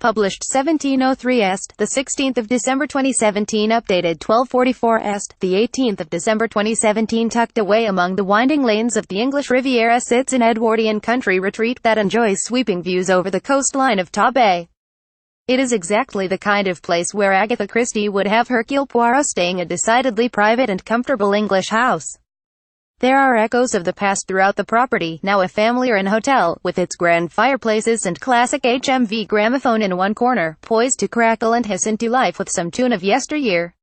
Published 1703 Est, the 16th of December 2017. Updated 1244 Est, the 18th of December 2017. Tucked away among the winding lanes of the English Riviera sits an Edwardian country retreat that enjoys sweeping views over the coastline of Torbay. It is exactly the kind of place where Agatha Christie would have Hercule Poirot staying, a decidedly private and comfortable English house. There are echoes of the past throughout the property, now a familyrun hotel, with its grand fireplaces and classic HMV gramophone in one corner, poised to crackle and hiss into life with some tune of yesteryear.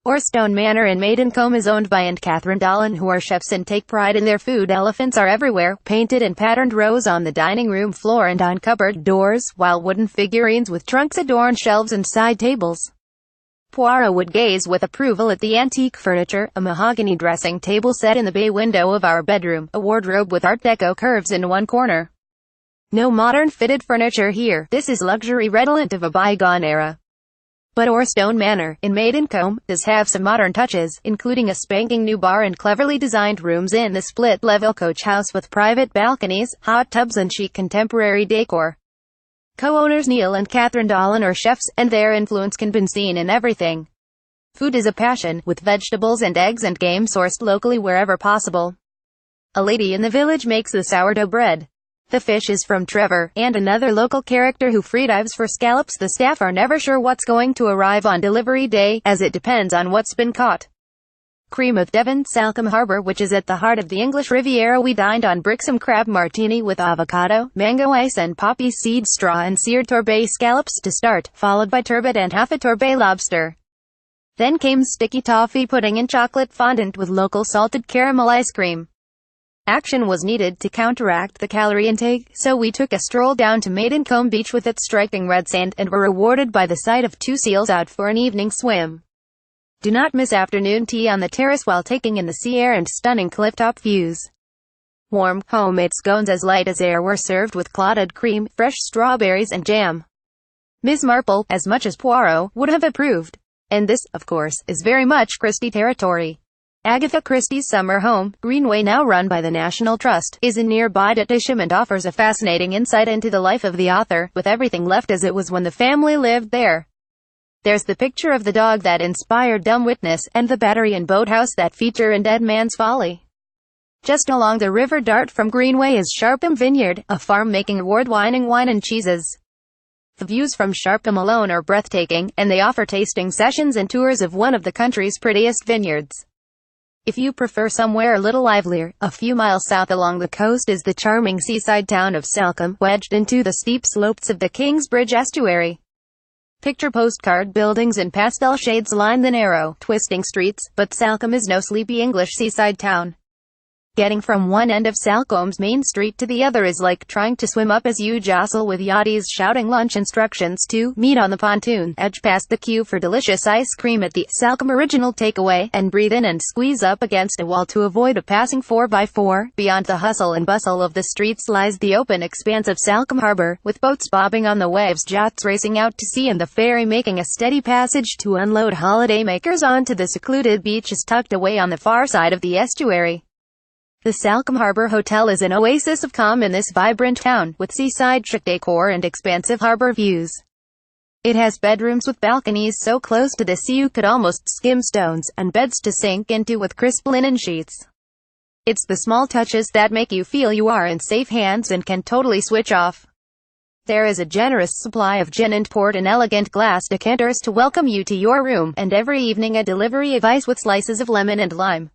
Orstone Manor in Maidencombe is owned by and Catherine Dolan, who are chefs and take pride in their food. Elephants are everywhere, painted and patterned rows on the dining room floor and on cupboard doors, while wooden figurines with trunks adorn shelves and side tables. Poirot would gaze with approval at the antique furniture, a mahogany dressing table set in the bay window of our bedroom, a wardrobe with Art Deco curves in one corner. No modern fitted furniture here, this is luxury redolent of a bygone era. But Orstone Manor, in Maidencombe, does have some modern touches, including a spanking new bar and cleverly designed rooms in the split-level coach house with private balconies, hot tubs and chic contemporary decor. Co-owners Neil and Catherine Dolan are chefs, and their influence can be seen in everything. Food is a passion, with vegetables and eggs and game sourced locally wherever possible. A lady in the village makes the sourdough bread. The fish is from Trevor, and another local character who freedives for scallops. The staff are never sure what's going to arrive on delivery day, as it depends on what's been caught. Cream of Devon, Salcombe Harbour, which is at the heart of the English Riviera. We dined on Brixham crab martini with avocado, mango ice and poppy seed straw and seared Torbay scallops to start, followed by turbot and half a Torbay lobster. Then came sticky toffee pudding and chocolate fondant with local salted caramel ice cream. Action was needed to counteract the calorie intake, so we took a stroll down to Maidencombe Beach with its striking red sand, and were rewarded by the sight of 2 seals out for an evening swim. Do not miss afternoon tea on the terrace while taking in the sea air and stunning clifftop views. Warm, homemade scones as light as air were served with clotted cream, fresh strawberries and jam. Miss Marple, as much as Poirot, would have approved. And this, of course, is very much Christie territory. Agatha Christie's summer home, Greenway, now run by the National Trust, is in nearby Ditcham and offers a fascinating insight into the life of the author, with everything left as it was when the family lived there. There's the picture of the dog that inspired Dumb Witness, and the battery and boathouse that feature in Dead Man's Folly. Just along the River Dart from Greenway is Sharpham Vineyard, a farm making award-winning wine and cheeses. The views from Sharpham alone are breathtaking, and they offer tasting sessions and tours of one of the country's prettiest vineyards. If you prefer somewhere a little livelier, a few miles south along the coast is the charming seaside town of Salcombe, wedged into the steep slopes of the Kingsbridge estuary. Picture postcard buildings in pastel shades line the narrow, twisting streets, but Salcombe is no sleepy English seaside town. Getting from one end of Salcombe's main street to the other is like trying to swim up as you jostle with yachties shouting lunch instructions to meet on the pontoon, edge past the queue for delicious ice cream at the Salcombe Original Takeaway, and breathe in and squeeze up against a wall to avoid a passing 4x4. Beyond the hustle and bustle of the streets lies the open expanse of Salcombe Harbour, with boats bobbing on the waves, yachts racing out to sea, and the ferry making a steady passage to unload holidaymakers onto the secluded beaches tucked away on the far side of the estuary. The Salcombe Harbour Hotel is an oasis of calm in this vibrant town, with seaside chic decor and expansive harbour views. It has bedrooms with balconies so close to the sea you could almost skim stones, and beds to sink into with crisp linen sheets. It's the small touches that make you feel you are in safe hands and can totally switch off. There is a generous supply of gin and port in elegant glass decanters to welcome you to your room, and every evening a delivery of ice with slices of lemon and lime.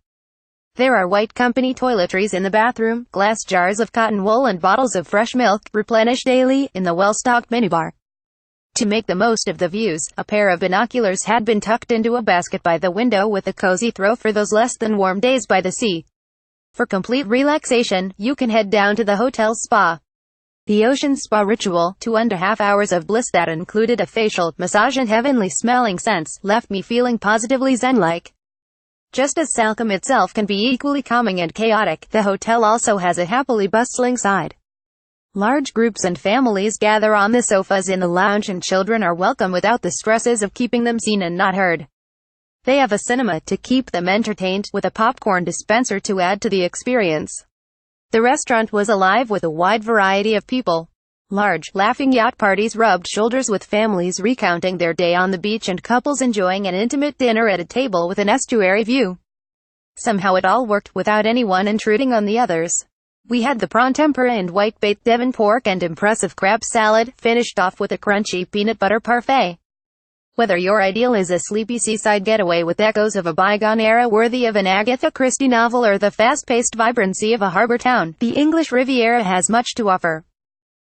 There are white company toiletries in the bathroom, glass jars of cotton wool and bottles of fresh milk, replenished daily, in the well-stocked minibar. To make the most of the views, a pair of binoculars had been tucked into a basket by the window with a cozy throw for those less than warm days by the sea. For complete relaxation, you can head down to the hotel's spa. The ocean spa ritual, 2.5 hours of bliss that included a facial, massage and heavenly smelling scents, left me feeling positively zen-like. Just as Salcombe itself can be equally calming and chaotic, the hotel also has a happily bustling side. Large groups and families gather on the sofas in the lounge, and children are welcome without the stresses of keeping them seen and not heard. They have a cinema to keep them entertained, with a popcorn dispenser to add to the experience. The restaurant was alive with a wide variety of people. Large, laughing yacht parties rubbed shoulders with families recounting their day on the beach and couples enjoying an intimate dinner at a table with an estuary view. Somehow it all worked, without anyone intruding on the others. We had the prawn tempura and whitebait Devon pork and impressive crab salad, finished off with a crunchy peanut butter parfait. Whether your ideal is a sleepy seaside getaway with echoes of a bygone era worthy of an Agatha Christie novel or the fast-paced vibrancy of a harbor town, the English Riviera has much to offer.